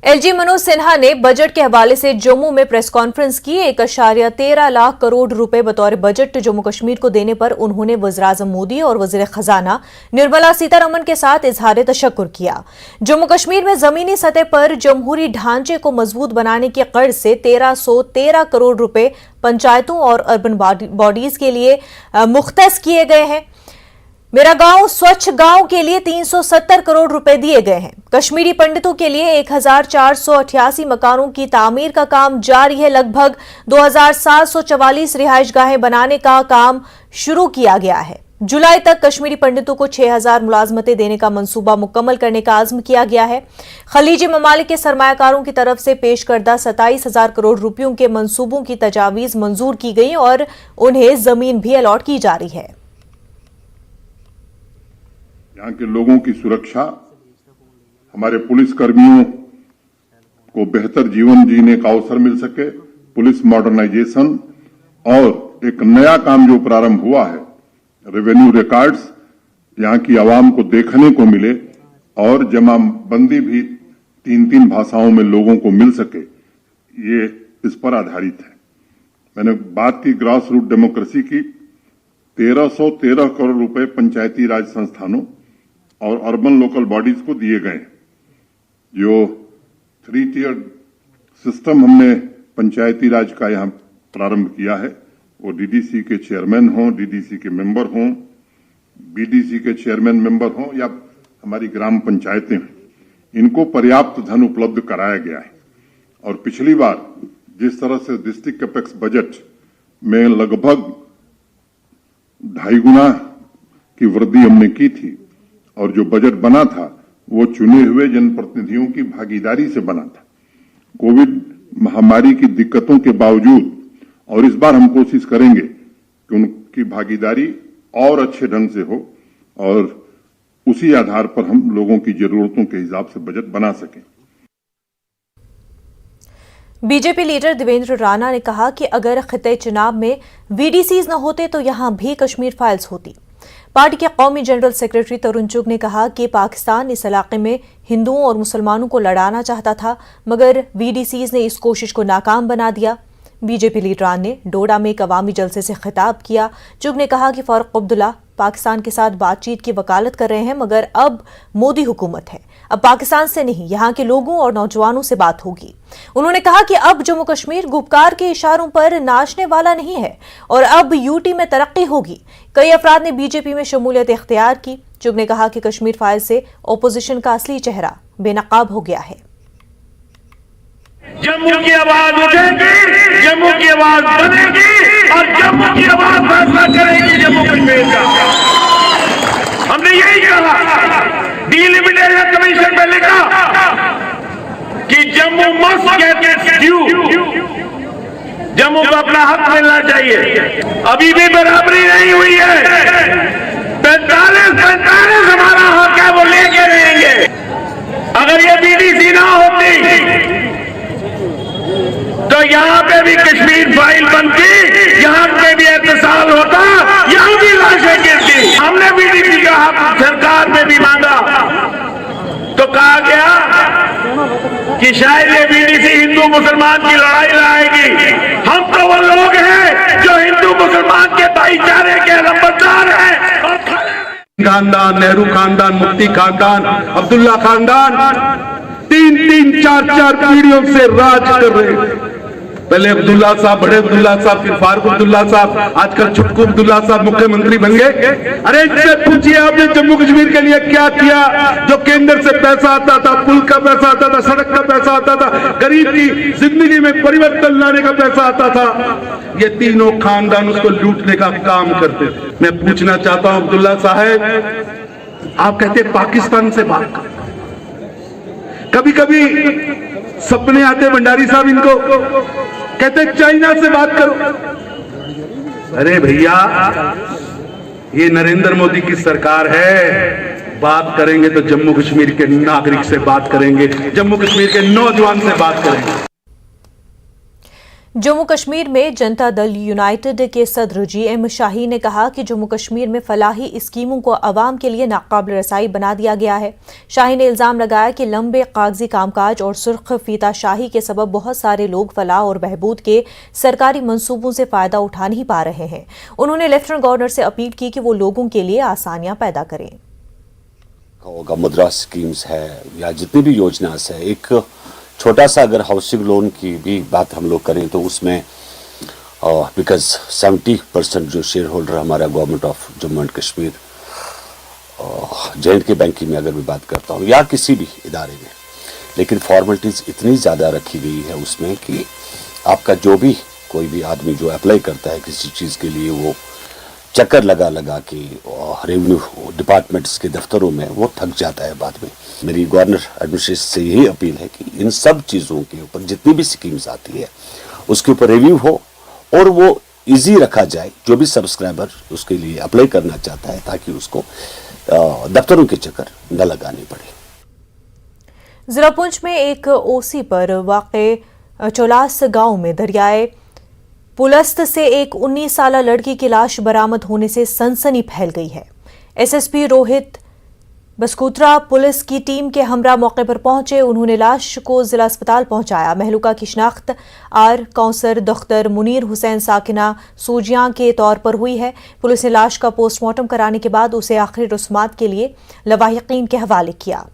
LG Manoj Sinha ने budget के हवाले से जम्मू में प्रेस कॉन्फ्रेंस की। 1.13 लाख करोड़ रुपए बतौर बजट जम्मू कश्मीर को देने पर उन्होंने वज़ीर-ए-आज़म मोदी और वज़ीर खजाना निर्मला सीतारमण के साथ इजहार तशक्कुर किया। जम्मू कश्मीर में जमीनी सतह पर जमहूरी ढांचे को मजबूत बनाने की गर्ज से 1313 करोड़ रुपए पंचायतों और अर्बन बॉडीज के लिए मुख्तस किए गए हैं। मेरा गांव स्वच्छ गांव के लिए 370 करोड़ रुपए दिए गए हैं। कश्मीरी पंडितों के लिए 1488 मकानों की तामीर का काम जारी है। लगभग 2744 रिहायशगाहें बनाने का काम शुरू किया गया है। जुलाई तक कश्मीरी पंडितों को 6000 मुलाजमतें देने का मंसूबा मुकम्मल करने का आज़म किया गया है। खलीजी ममालिक के सरमायाकारों की तरफ से पेश करदा 27,000 करोड़ रुपयों के मंसूबों की तजावीज मंजूर की गई और उन्हें जमीन भी अलॉट की जा रही है। यहाँ के लोगों की सुरक्षा, हमारे पुलिस कर्मियों को बेहतर जीवन जीने का अवसर मिल सके, पुलिस मॉडर्नाइजेशन और एक नया काम जो प्रारंभ हुआ है, रेवेन्यू रिकॉर्ड्स, यहाँ की आवाम को देखने को मिले और जमाबंदी भी 3 भाषाओं में लोगों को मिल सके, ये इस पर आधारित है। मैंने बात की ग्रास रूट डेमोक्रेसी की। 1313 करोड़ रुपए पंचायती राज संस्थानों और अर्बन लोकल बॉडीज को दिए गए। जो 3 टियर सिस्टम हमने पंचायती राज का यहां प्रारंभ किया है, वो डीडीसी के चेयरमैन हों, डीडीसी के मेंबर हों, बीडीसी के चेयरमैन मेंबर हों या हमारी ग्राम पंचायतें, इनको पर्याप्त धन उपलब्ध कराया गया है। और पिछली बार जिस तरह से डिस्ट्रिक्ट कैपेक्स बजट में लगभग 2.5 गुना की वृद्धि हमने की थी और जो बजट बना था वो चुने हुए जनप्रतिनिधियों की भागीदारी से बना था। कोविड महामारी की दिक्कतों के बावजूद और इस बार हम कोशिश करेंगे कि उनकी भागीदारी और अच्छे ढंग से हो और उसी आधार पर हम लोगों की जरूरतों के हिसाब से बजट बना सकें। बीजेपी लीडर देवेंद्र राणा ने कहा कि अगर खिते चुनाव में वीडीसीज न होते तो यहां भी कश्मीर फाइल्स होती। पार्टी के कौमी जनरल सेक्रेटरी तरुण चुग ने कहा कि पाकिस्तान इस इलाके में हिंदुओं और मुसलमानों को लड़ाना चाहता था, मगर वीडीसीज ने इस कोशिश को नाकाम बना दिया। बीजेपी लीडरान ने डोडा में एक अवामी जलसे से खिताब किया। चुग ने कहा कि फारूक अब्दुल्ला पाकिस्तान के साथ बातचीत की वकालत कर रहे हैं, मगर अब मोदी हुकूमत है, अब पाकिस्तान से नहीं यहाँ के लोगों और नौजवानों से बात होगी। उन्होंने कहा कि अब जम्मू कश्मीर गुपकार के इशारों पर नाचने वाला नहीं है और अब यूटी में तरक्की होगी। कई अफराद ने बीजेपी में शमूलियत इख्तियार की। चुग ने कहा कि कश्मीर फाइल से ओपोजिशन का असली चेहरा बेनकाब हो गया है। जम्मू की आवाज उठेगी, जम्मू की आवाज बनेगी और जम्मू की आवाज फैसला करेगी जम्मू कश्मीर का। हमने यही कहा, डिलिमिटेशन कमीशन में लिखा कि Jammu must get it's due, Jammu को अपना हक मिलना चाहिए। अभी भी बराबरी नहीं हुई है। 45 हमारा हक है, वो लेके रहेंगे। अगर ये बीडीसी ना होती तो यहां पे भी कश्मीर फाइल बनती, यहां पे भी एहतसाब होता, यहां भी लाशें गिरती। हमने बीडीसी का हक सरकार में भी मांगा तो कहा गया कि शायद ये बीडीसी हिंदू मुसलमान की लड़ाई लाएगी। हम तो वो लोग हैं जो हिंदू मुसलमान के भाईचारे के लंबरदार हैं और खानदान, नेहरू खानदान, मुफ्ती खानदान, अब्दुल्ला खानदान 3-3, 4-4 पीढ़ियों से राज कर रहे। पहले अब्दुल्ला साहब, बड़े अब्दुल्ला साहब, फिर फारूक अब्दुल्ला साहब, आजकल छुटकू अब्दुल्ला साहब मुख्यमंत्री बन गए। अरे इससे पूछिए आपने जम्मू कश्मीर के लिए क्या किया? जो केंद्र से पैसा आता था, पुल का पैसा आता था, सड़क का पैसा आता था, गरीब की जिंदगी में परिवर्तन लाने का पैसा आता था, ये तीनों खानदान उसको लूटने का काम करते थे। मैं पूछना चाहता हूं अब्दुल्ला साहब, आप कहते पाकिस्तान से बात करो, कभी कभी सपने आते भंडारी साहब इनको, कहते चाइना से बात करो। अरे भैया, ये नरेंद्र मोदी की सरकार है, बात करेंगे तो जम्मू कश्मीर के नागरिक से बात करेंगे, जम्मू कश्मीर के नौजवान से बात करेंगे। जम्मू कश्मीर में जनता दल यूनाइटेड के सदर GM शाही ने कहा कि जम्मू कश्मीर में फलाही स्कीमों को अवाम के लिए नाकाबिल रसाई बना दिया गया है। शाही ने इल्जाम लगाया कि लंबे कागजी कामकाज और सुर्ख फीता शाही के सबब बहुत सारे लोग फलाह और बहबूद के सरकारी मंसूबों से फायदा उठा नहीं पा रहे हैं। उन्होंने लेफ्टिनेंट गवर्नर से अपील की कि वो लोगों के लिए आसानियां पैदा करें। होगा मुद्रा स्कीम्स है या जितनी भी योजना है, एक छोटा सा अगर हाउसिंग लोन की भी बात हम लोग करें तो उसमें बिकॉज 70% जो शेयर होल्डर हमारा government of Jammu and Kashmir J&K bank की मैं अगर भी बात करता हूँ या किसी भी इदारे में, लेकिन फॉर्मेलिटीज़ इतनी ज़्यादा रखी गई है उसमें कि आपका जो भी कोई भी आदमी जो अप्लाई करता है किसी चीज़ के लिए वो चक्कर लगा के रेवेन्यू डिपार्टमेंट्स के दफ्तरों में वो थक जाता है बाद में। मेरी गवर्नर एडमिनिस्ट्रेशन से यही अपील है कि इन सब चीज़ों के ऊपर जितनी भी स्कीम्स आती है उसके ऊपर रिव्यू हो और वो इजी रखा जाए जो भी सब्सक्राइबर उसके लिए अप्लाई करना चाहता है, ताकि उसको दफ्तरों के चक्कर न लगाने पड़े। जिला पुंछ में एक ओसी पर वाक़े चौलास गांव में दरियाए पुलस्त से एक 19 साला लड़की की लाश बरामद होने से सनसनी फैल गई है। SSP रोहित बसकुत्रा पुलिस की टीम के हमरा मौके पर पहुंचे। उन्होंने लाश को जिला अस्पताल पहुंचाया। महलूका की शिनाख्त आर काउंसर दख्तर मुनीर हुसैन साकिना सूजियां के तौर पर हुई है। पुलिस ने लाश का पोस्टमार्टम कराने के बाद उसे आखिरी रस्मात के लिए लवाहिकीन के हवाले किया।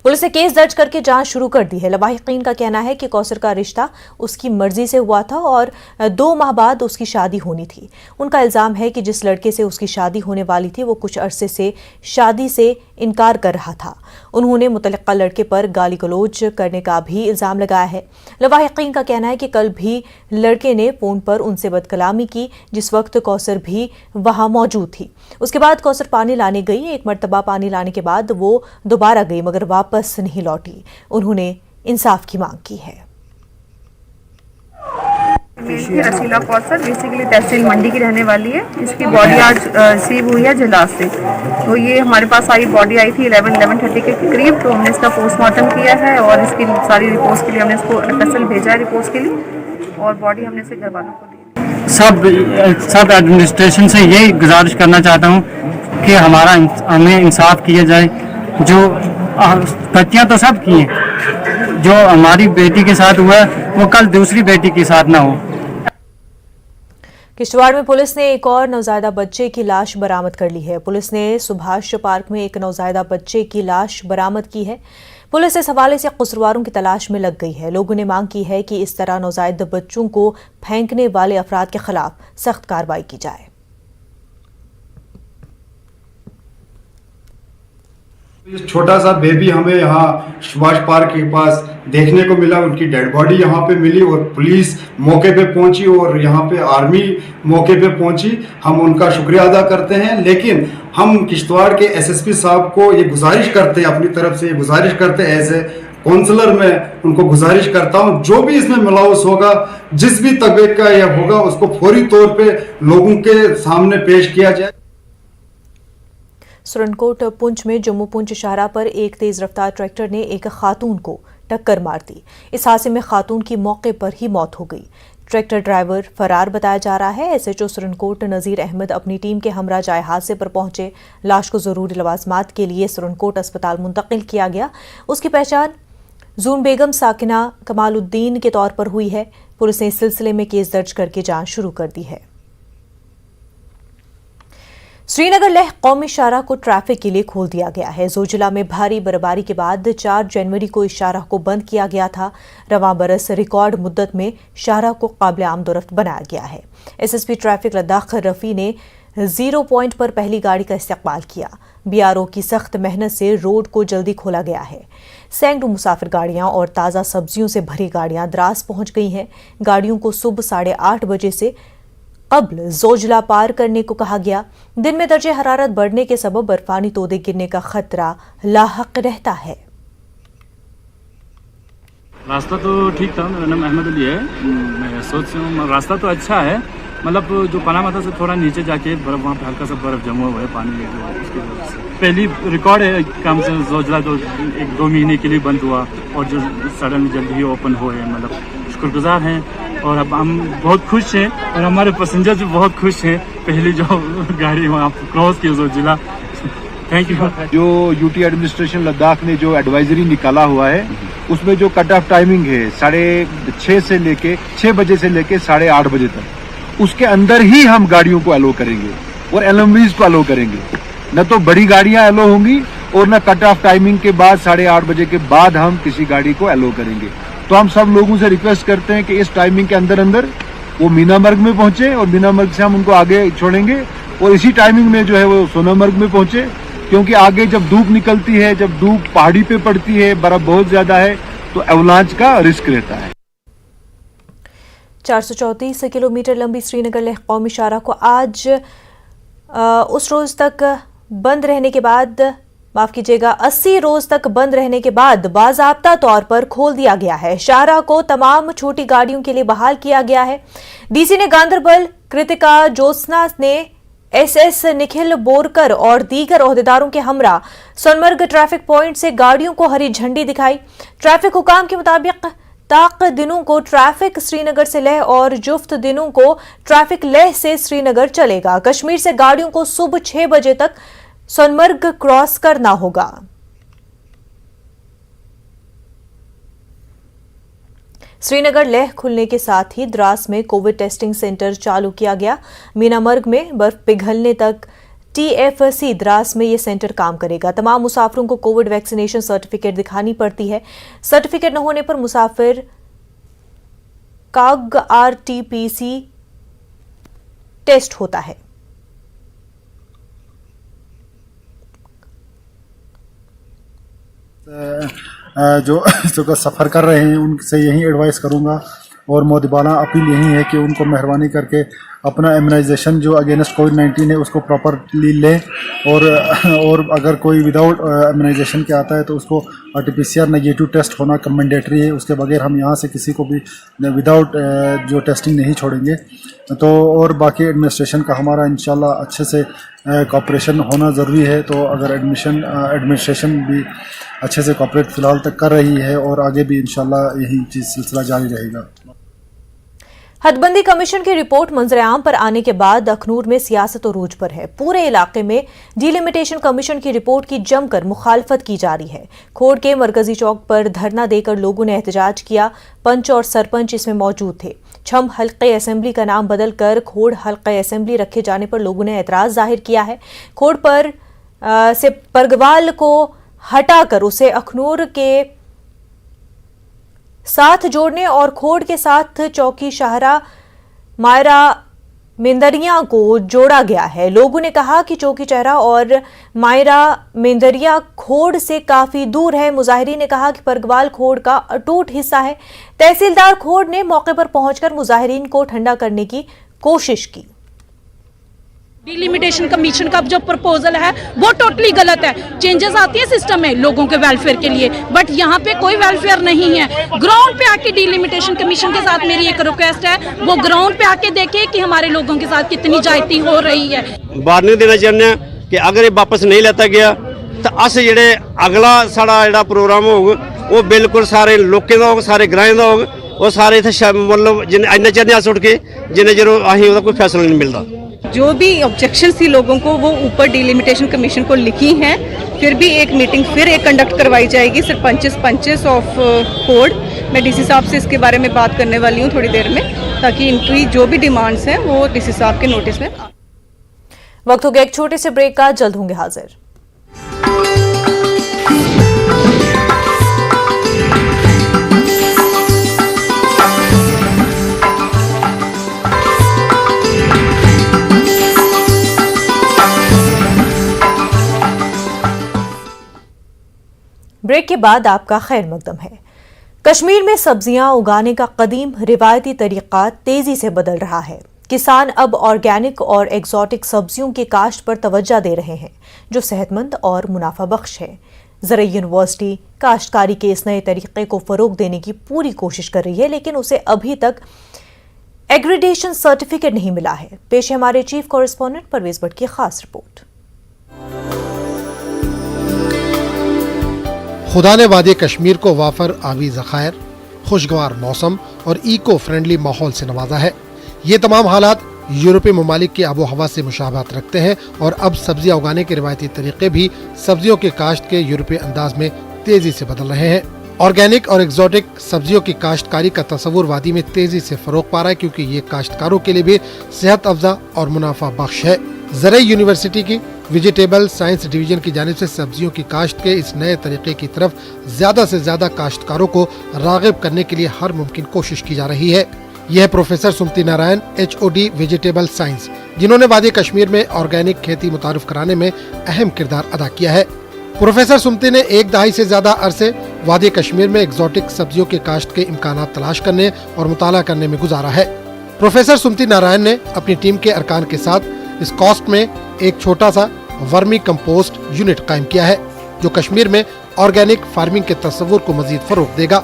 पुलिस ने केस दर्ज करके जांच शुरू कर दी है। लवाहिकीन का कहना है कि कौसर का रिश्ता उसकी मर्जी से हुआ था और 2 माह बाद उसकी शादी होनी थी। उनका इल्जाम है कि जिस लड़के से उसकी शादी होने वाली थी वो कुछ अरसे से शादी से इनकार कर रहा था। उन्होंने मुतल्लिका लड़के पर गाली गलौज करने का भी इल्जाम लगाया है। लवाहिकीन का कहना है कि कल भी लड़के ने फोन पर उनसे बदकलामी की, जिस वक्त कौसर भी वहां मौजूद थी। उसके बाद कौसर पानी लाने गई। एक मरतबा पानी लाने के बाद वो दोबारा गई मगर वापस नहीं लौटी। उन्होंने इंसाफ की मांग की है। रसीला कौसर बेसिकली तहसील मंडी की रहने वाली है। इसकी बॉडी आज रिसीव हुई है जलास से। तो ये हमारे पास बॉडी आई थी 11:30 के करीब। तो हमने इसका पोस्टमार्टम किया है और इसकी सारी रिपोर्ट्स के लिए हमने इसको FSL भेजा है रिपोर्ट्स के लिए, और बॉडी हमने इसके घर वालों को दी। सब एडमिनिस्ट्रेशन से यही गुजारिश करना चाहता हूँ कि हमें इंसाफ किया जाए। जो गलतियाँ तो सब की हैं, जो हमारी बेटी के साथ हुआ वो कल दूसरी बेटी के साथ ना हो। किश्तवाड़ में पुलिस ने एक और नवजायदा बच्चे की लाश बरामद कर ली है। पुलिस ने सुभाष पार्क में एक नवजायदा बच्चे की लाश बरामद की है। पुलिस इस हवाले से कसूरवारों की तलाश में लग गई है। लोगों ने मांग की है कि इस तरह नवजायदा बच्चों को फेंकने वाले अफराद के खिलाफ सख्त कार्रवाई की जाए। छोटा सा बेबी हमें यहाँ सुभाष पार्क के पास देखने को मिला। उनकी डेड बॉडी यहाँ पे मिली और पुलिस मौके पे पहुंची और यहाँ पे आर्मी मौके पे पहुंची। हम उनका शुक्रिया अदा करते हैं, लेकिन हम किश्तवाड़ के SSP साहब को ये गुजारिश करते हैं, अपनी तरफ से गुजारिश करते हैं, एज ए काउंसलर में उनको गुजारिश करता हूँ, जो भी इसमें मिलावस होगा, जिस भी तबीयत का यह होगा, उसको फौरी तौर पे लोगों के सामने पेश किया जाए। सुरनकोट पुंछ में जम्मू पुंछ शाहराह पर एक तेज रफ्तार ट्रैक्टर ने एक खातून को टक्कर मार दी। इस हादसे में खातून की मौके पर ही मौत हो गई। ट्रैक्टर ड्राइवर फरार बताया जा रहा है। SHO सुरनकोट नज़ीर अहमद अपनी टीम के हमरा जाए हादसे पर पहुंचे। लाश को जरूरी लवाजमात के लिए सुरनकोट अस्पताल मुंतकिल किया गया। उसकी पहचान जून बेगम साकिना कमालुद्दीन के तौर पर हुई है। पुलिस ने इस सिलसिले में केस दर्ज करके जांच शुरू कर दी है। श्रीनगर लेह कौमी शाहराह को ट्रैफिक के लिए खोल दिया गया है। जोजिला में भारी बर्फबारी के बाद 4 जनवरी को इस शाहराह को बंद किया गया था। रवां बरस रिकॉर्ड मुद्दत में शाहराह को काबिल आमदोरफ्त बनाया गया है। SSP ट्रैफिक लद्दाख रफी ने 0 पॉइंट पर पहली गाड़ी का इस्तेमाल किया। BRO की सख्त मेहनत से रोड को जल्दी खोला गया है। सैकड़ों मुसाफिर गाड़ियां और ताज़ा सब्जियों से भरी गाड़ियां द्रास पहुंच गई हैं। गाड़ियों को सुबह 8:30 बजे से कब्ल जोजिला पार करने को कहा गया। दिन में दर्जे हरारत बढ़ने के सबब बर्फानी तोदे गिरने का खतरा लाहक रहता है। रास्ता तो ठीक था। मेरा नाम अहमद अली है। मैं सोच रहा हूँ रास्ता तो अच्छा है, मतलब जो पनामाता से थोड़ा नीचे जाके बर्फ, वहाँ पे हल्का सा बर्फ जमा हुआ है, पानी उसकी वजह से पहली रिकॉर्ड है काम से जोजिला जो 1-2 महीने के लिए बंद हुआ और जो सडन जल्दी ही ओपन हुए, मतलब शुक्रगुजार हैं और अब हम बहुत खुश हैं और हमारे पैसेंजर भी बहुत खुश हैं। पहली जो गाड़ी वहाँ क्रॉस की जो जिला, थैंक यू। जो यूटी एडमिनिस्ट्रेशन लद्दाख ने जो एडवाइजरी निकाला हुआ है उसमें जो कट ऑफ टाइमिंग है 6 बजे से लेके 8:30 बजे तक, उसके अंदर ही हम गाड़ियों को अलो करेंगे और एलएमवीज को अलो करेंगे। न तो बड़ी गाड़ियां अलो होंगी और न कट ऑफ टाइमिंग के बाद 8:30 बजे के बाद हम किसी गाड़ी को अलो करेंगे। तो हम सब लोगों से रिक्वेस्ट करते हैं कि इस टाइमिंग के अंदर अंदर वो मीनामर्ग में पहुंचे और मीनामर्ग से हम उनको आगे छोड़ेंगे और इसी टाइमिंग में जो है वो सोनामर्ग में पहुंचे, क्योंकि आगे जब धूप निकलती है, जब धूप पहाड़ी पे पड़ती है, बर्फ बहुत ज्यादा है, तो एवलांच का रिस्क रहता है। 434 किलोमीटर लंबी श्रीनगर लेह कौमी शाहराह को आज उस रोज तक बंद रहने के बाद, माफ कीजिएगा, 80 रोज तक बंद रहने के बाद बाज़ाब्ता तौर पर खोल दिया गया है। शाहराह को तमाम छोटी गाड़ियों के लिए बहाल किया गया है। डीसी ने गांधरबल कृतिका ज्योत्सना ने एसएस निखिल बोरकर और दीगर ओहदेदारों के हमरा सोनमर्ग ट्रैफिक पॉइंट से गाड़ियों को हरी झंडी दिखाई। ट्रैफिक हुकाम के मुताबिक ताक दिनों को ट्रैफिक श्रीनगर से लेह और जुफ्त दिनों को ट्रैफिक लेह से श्रीनगर चलेगा। कश्मीर से गाड़ियों को सुबह 6 बजे तक सोनमर्ग क्रॉस करना होगा। श्रीनगर लेह खुलने के साथ ही द्रास में कोविड टेस्टिंग सेंटर चालू किया गया। मीनामर्ग में बर्फ पिघलने तक टीएफसी द्रास में ये सेंटर काम करेगा। तमाम मुसाफिरों को कोविड वैक्सीनेशन सर्टिफिकेट दिखानी पड़ती है। सर्टिफिकेट न होने पर मुसाफिर काग आरटीपीसी टेस्ट होता है। जो सफ़र कर रहे हैं उनसे यही एडवाइस करूंगा और मोदिबाना अपील यही है कि उनको मेहरबानी करके अपना इम्यूनाइजेशन जो अगेंस्ट कोविड-19 है उसको प्रॉपरली लें और अगर कोई विदाउट इम्यूनाइजेशन के आता है तो उसको आरटीपीसीआर नेगेटिव टेस्ट होना मैंडेटरी है। उसके बगैर हम यहाँ से किसी को भी विदाउट जो टेस्टिंग नहीं छोड़ेंगे। तो और बाकी एडमिनिस्ट्रेशन का हमारा इंशाल्लाह अच्छे से कॉपरेशन होना ज़रूरी है। तो अगर एडमिनिस्ट्रेशन भी अच्छे से कॉपरेट फ़िलहाल तक कर रही है और आगे भी इंशाल्लाह यही चीज़ सिलसिला जारी रहेगा। हदबंदी कमीशन की रिपोर्ट मंजर आम पर आने के बाद अखनूर में सियासत अरूज पर है। पूरे इलाके में डिलिमिटेशन कमीशन की रिपोर्ट की जमकर मुखालफत की जा रही है। खोड़ के मरकजी चौक पर धरना देकर लोगों ने एहतजाज किया। पंच और सरपंच इसमें मौजूद थे। छम हल्के असेंबली का नाम बदलकर खोड़ हल्के असेंबली रखे जाने पर लोगों ने एतराज जाहिर किया है। खोड़ पर से परगवाल को हटाकर उसे अखनूर के साथ जोड़ने और खोड़ के साथ चौकी शाहरा मायरा मेंदरिया को जोड़ा गया है। लोगों ने कहा कि चौकी चेहरा और मायरा मेंदरिया खोड़ से काफी दूर है। मुजाहिरीन ने कहा कि परगवाल खोड़ का अटूट हिस्सा है। तहसीलदार खोड़ ने मौके पर पहुंचकर मुजाहिरीन को ठंडा करने की कोशिश की। डिलिमिटेशन कमीशन का जो प्रपोजल है वो टोटली गलत है। चेंजेस आती है सिस्टम में लोगों के वेलफेयर के लिए, बट यहाँ पे कोई वेलफेयर नहीं है। ग्राउंड पे आके डिलिमिटेशन कमीशन के साथ मेरी एक रिक्वेस्ट है, वो ग्राउंड पे आके देखे कि हमारे लोगों के साथ कितनी ज्यादती हो रही है। वार्निंग देना चाहते हैं कि अगर ये वापस नहीं लेता गया तो अस जेडे अगला साड़ा जेड़ा प्रोग्राम होग वो बिल्कुल सारे लोगों का होग, सारे ग्राएं का होग, वो सारे इतने मतलब इन्ने चिर अस उठ के जिन्ने चिर असीं ओहदा कोई फैसला नहीं मिलता। जो भी ऑब्जेक्शन थी लोगों को वो ऊपर डिलिमिटेशन कमीशन को लिखी हैं। फिर भी एक मीटिंग फिर एक कंडक्ट करवाई जाएगी पंचेस ऑफ खोड़। मैं डीसी साहब से इसके बारे में बात करने वाली हूँ थोड़ी देर में, ताकि इनकी जो भी डिमांड्स हैं वो डीसी साहब के नोटिस में। वक्त हो गया एक छोटे से ब्रेक का, जल्द होंगे हाजिर। ब्रेक के बाद आपका खैर मकदम है। कश्मीर में सब्जियां उगाने का कदीम रिवायती तरीका तेजी से बदल रहा है। किसान अब ऑर्गेनिक और एक्सोटिक सब्जियों की काश्त पर तवज्जो दे रहे हैं, जो सेहतमंद और मुनाफा बख्श है। ज़राई यूनिवर्सिटी काश्तकारी के इस नए तरीके को फरोग देने की पूरी कोशिश कर रही है, लेकिन उसे अभी तक एग्रीडेशन सर्टिफिकेट नहीं मिला है। पेश है हमारे चीफ कॉरेस्पॉन्डेंट परवेज भट्ट की खास रिपोर्ट। खुदा ने वादी कश्मीर को वाफर आबी ज़खायर, खुशगवार मौसम और इको फ्रेंडली माहौल से नवाजा है। ये तमाम हालात यूरोपीय ममालिक की आबो हवा से मुशाबहत रखते हैं और अब सब्जियां उगाने के रिवायती तरीके भी सब्जियों के काश्त के यूरोपीय अंदाज में तेजी से बदल रहे हैं। ऑर्गेनिक और एक्सोटिक सब्जियों की काश्तकारी का तस्वुर वादी में तेजी से फरोग पा रहा है, क्योंकि ये काश्तकारों के लिए भी सेहत अफजा और मुनाफा बख्श है। ज़रई यूनिवर्सिटी की वेजिटेबल साइंस डिवीजन की जानिब से सब्जियों की काश्त के इस नए तरीके की तरफ ज्यादा से ज्यादा काश्तकारों को राग़िब करने के लिए हर मुमकिन कोशिश की जा रही है। यह प्रोफेसर सुमति नारायण HOD वेजिटेबल साइंस, जिन्होंने वादी कश्मीर में ऑर्गेनिक खेती मुतारिफ कराने में अहम किरदार अदा किया है। प्रोफेसर सुमति ने एक दहाई से ज्यादा अरसे वादी कश्मीर में एक्सोटिक सब्जियों के काश्त के इम्कानात तलाश करने और मुताला करने में गुजारा है। प्रोफेसर सुमति नारायण ने अपनी टीम के अरकान के साथ इस कॉस्ट में एक छोटा सा वर्मी कंपोस्ट यूनिट कायम किया है, जो कश्मीर में ऑर्गेनिक फार्मिंग के तस्वुर को मजीद फरोग देगा।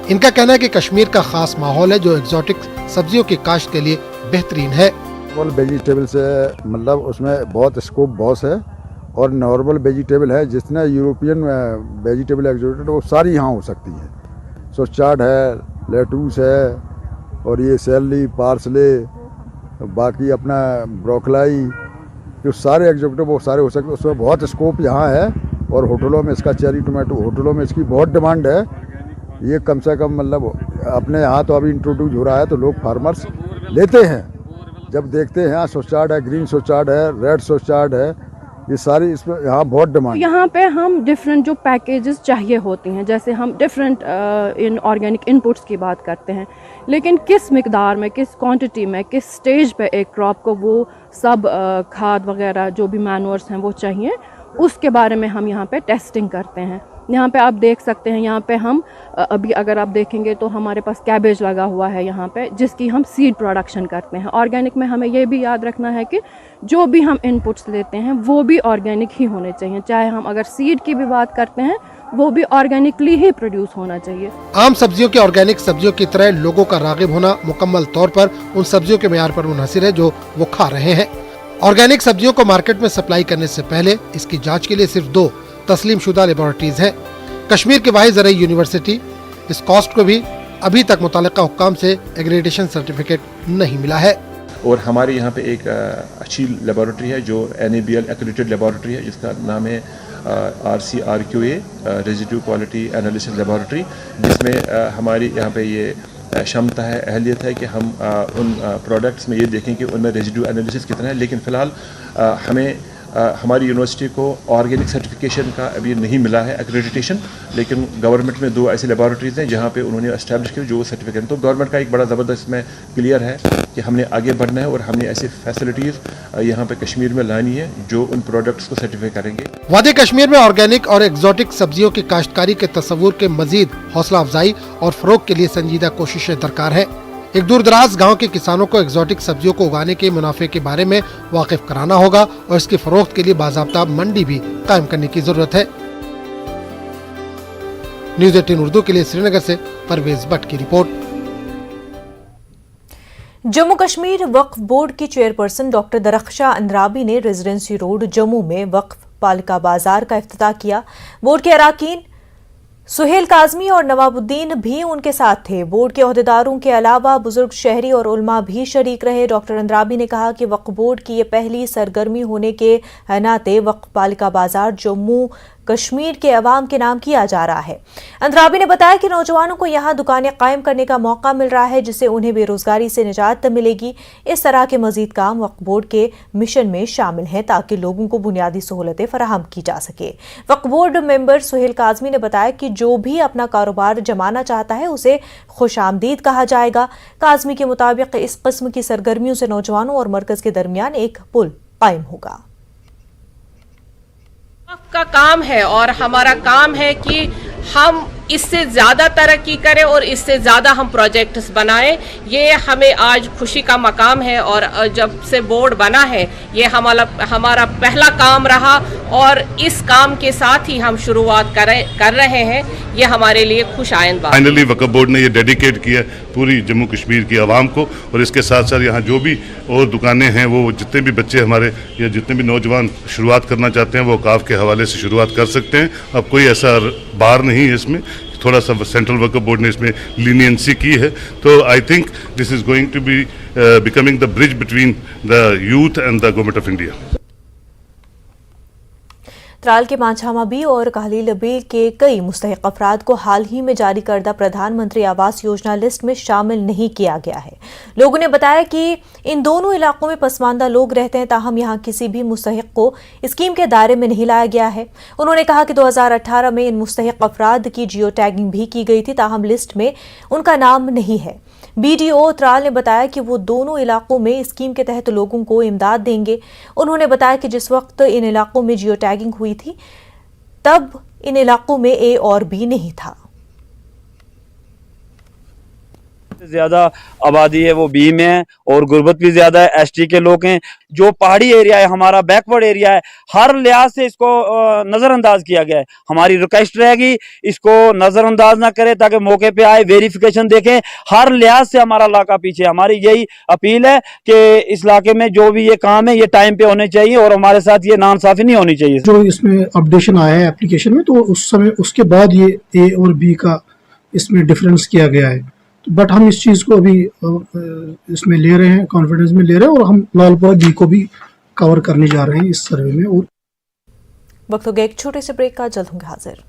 इनका कहना है कि कश्मीर का खास माहौल है जो एक्सोटिक सब्जियों की काश्त के लिए बेहतरीन है। वेजिटेबल से मतलब उसमें बहुत स्कोप बहुत है और नॉर्मल वेजिटेबल है, जितने यूरोपियन वेजिटेबल एक्सोटिक वो सारी यहाँ हो सकती है। सोचार्ड है, लेटूस है और ये सैलरी, पार्सले, बाकी अपना ब्रोकलाई, जो सारे एक्सोटिक वो सारे हो सकते हैं। उसमें बहुत स्कोप यहाँ है और होटलों में इसका चेरी टोमेटो होटलों में इसकी बहुत डिमांड है। ये कम से कम मतलब अपने यहाँ तो अभी इंट्रोड्यूस हो रहा है तो लोग फार्मर्स लेते हैं, जब देखते हैं यहाँ सोचार्ड है, ग्रीन सोचार्ड है, रेड सोचार्ड है, ये सारी इसमें यहाँ बहुत डिमांड। यहाँ पे हम डिफरेंट जो पैकेजेस चाहिए होती हैं, जैसे हम डिफरेंट इन ऑर्गेनिक इनपुट्स की बात करते हैं, लेकिन किस मिकदार में, किस क्वांटिटी में, किस स्टेज पे एक क्रॉप को वो सब खाद वगैरह जो भी मैन्योर्स हैं वो चाहिए, उसके बारे में हम यहाँ पे टेस्टिंग करते हैं। यहाँ पे आप देख सकते हैं, यहाँ पे हम अभी अगर आप देखेंगे तो हमारे पास कैबेज लगा हुआ है यहाँ पे, जिसकी हम सीड प्रोडक्शन करते हैं। ऑर्गेनिक में हमें ये भी याद रखना है कि जो भी हम इनपुट्स लेते हैं वो भी ऑर्गेनिक ही होने चाहिए, चाहे हम अगर सीड की भी बात करते हैं वो भी ऑर्गेनिकली ही प्रोड्यूस होना चाहिए। आम सब्जियों के ऑर्गेनिक सब्जियों की तरह लोगों का राग़िब होना मुकम्मल तौर पर उन सब्जियों के मेयार पर मुनहसिर है जो वो खा रहे हैं। ऑर्गेनिक सब्जियों को मार्केट में सप्लाई करने से पहले इसकी जांच के लिए सिर्फ 2 तस्लीम शुदा लेबोरेटरीज हैं। कश्मीर की वाहिद ज़रई यूनिवर्सिटी इस कॉस्ट को भी अभी तक मुतल्लिका हुक्काम से एग्रेडेशन सर्टिफिकेट नहीं मिला है। और हमारे यहाँ पे एक अच्छी लेबोरेटरी है जो NABL एक्रेडिटेड लेबोरेटरी है, जिसका नाम है RCRQA residue quality analysis laboratory, जिसमें हमारी यहाँ पे ये क्षमता है, अहलियत है कि हम उन प्रोडक्ट्स में ये देखें कि उनमें रेजिड्यू एनालिसिस कितना है। लेकिन फ़िलहाल हमें हमारी यूनिवर्सिटी को ऑर्गेनिक सर्टिफिकेशन का अभी नहीं मिला है एक्रेडिटेशन, लेकिन गवर्नमेंट में 2 ऐसी लेबोरेटरीज़ हैं जहाँ पे उन्होंने एस्टैब्लिश किया जो सर्टिफिकेट। तो गवर्नमेंट का एक बड़ा ज़बरदस्त में क्लियर है कि हमने आगे बढ़ना है और हमने ऐसी फैसिलिटीज़ यहाँ पे कश्मीर में लानी है जो उन प्रोडक्ट्स को सर्टिफाई करेंगे। वादी कश्मीर में ऑर्गेनिक और एक्सोटिक सब्जियों की काश्तकारी के तस्वुर के मजीद हौसला अफजाई और फरोग के लिए संजीदा कोशिशें दरकार है। एक दूर दराज गाँव के किसानों को एक्सोटिक सब्जियों को उगाने के मुनाफे के बारे में वाकिफ कराना होगा और इसकी फरोख्त के लिए बाज़ाब्ता मंडी भी कायम करने की जरूरत है। न्यूज़ 18 उर्दू के लिए श्रीनगर से परवेज भट्ट की रिपोर्ट। जम्मू कश्मीर वक्फ बोर्ड की चेयरपर्सन डॉक्टर दरख्शा अंद्राबी ने रेजिडेंसी रोड जम्मू में वक्फ पालिका बाजार का इफ्तिताह किया। बोर्ड के अराकीन सुहेल काजमी और नवाबुद्दीन भी उनके साथ थे। बोर्ड के ओहदेदारों के अलावा बुजुर्ग शहरी और उलमा भी शरीक रहे। डॉक्टर अंद्राबी ने कहा कि वक्फ बोर्ड की ये पहली सरगर्मी होने के नाते वक्फ पालिका बाजार जम्मू कश्मीर के अवाम के नाम किया जा रहा है। अंद्राबी ने बताया कि नौजवानों को यहाँ दुकानें कायम करने का मौका मिल रहा है, जिससे उन्हें बेरोजगारी से निजात मिलेगी। इस तरह के मजीद काम वक्फ बोर्ड के मिशन में शामिल हैं ताकि लोगों को बुनियादी सहूलतें फराहम की जा सके। वक्फ बोर्ड मेंबर सुहेल काजमी ने बताया कि जो भी अपना कारोबार जमाना चाहता है उसे खुशामदीद कहा जाएगा। काजमी के मुताबिक इस किस्म की सरगर्मियों से नौजवानों और मरकज के दरमियान एक पुल कायम होगा। का काम है और हमारा काम है कि हम इससे ज़्यादा तरक्की करें और इससे ज़्यादा हम प्रोजेक्ट्स बनाएं। ये हमें आज खुशी का मकाम है और जब से बोर्ड बना है ये हमारा पहला काम रहा और इस काम के साथ ही हम शुरुआत कर रहे हैं। ये हमारे लिए खुश आइंद बात। फाइनली वक्फ बोर्ड ने ये डेडिकेट किया पूरी जम्मू कश्मीर की आवाम को, और इसके साथ साथ यहाँ जो भी और दुकानें हैं वो जितने भी बच्चे हमारे या जितने भी नौजवान शुरुआत करना चाहते हैं वो काफ के हवाले से शुरुआत कर सकते हैं। अब कोई ऐसा बार नहीं है इसमें, थोड़ा सा सेंट्रल वर्कर बोर्ड ने इसमें लीनियंसी की है, तो I think this is going to be becoming the bridge between the youth and the government of India. Tral के मांझामा बी और कहलील बी के कई मुस्तहिक अफराद को हाल ही में जारी करदा प्रधानमंत्री आवास योजना लिस्ट में शामिल नहीं किया गया है। लोगों ने बताया कि इन दोनों इलाकों में पसमानदा लोग रहते हैं, ताहम यहां किसी भी मुस्तहिक को स्कीम के दायरे में नहीं लाया गया है। उन्होंने कहा कि 2018 में इन मुस्तहिक अफराद की जियो टैगिंग भी की गई थी, ताहम लिस्ट में उनका नाम नहीं है। BDO त्राल ने बताया कि वो दोनों इलाकों में स्कीम के तहत लोगों को इमदाद देंगे। उन्होंने बताया कि जिस वक्त इन इलाकों में जियो टैगिंग हुई थी तब इन इलाकों में A और B नहीं था। ज्यादा आबादी है वो बी में है और गुर्बत भी ज्यादा है, ST के लोग हैं। जो पहाड़ी एरिया है हमारा बैकवर्ड एरिया है, हर लिहाज से इसको नजरअंदाज किया गया है। हमारी रिक्वेस्ट रहेगी इसको नजरअंदाज ना करें ताकि मौके पे आए, वेरिफिकेशन देखें। हर लिहाज से हमारा इलाका पीछे, हमारी यही अपील है कि इस इलाके में जो भी ये काम है ये टाइम पे होने चाहिए और हमारे साथ ये नाइंसाफी नहीं होनी चाहिए। जो इसमें अपडेशन आया है एप्लीकेशन में, तो उस समय उसके बाद ये A और B का इसमें डिफरेंस किया गया है। बट हम इस चीज़ को अभी इसमें ले रहे हैं, कॉन्फिडेंस में ले रहे हैं और हम लालपुरा बी को भी कवर करने जा रहे हैं इस सर्वे में। और वक्त हो गया एक छोटे से ब्रेक का, जल्द होंगे हाजिर।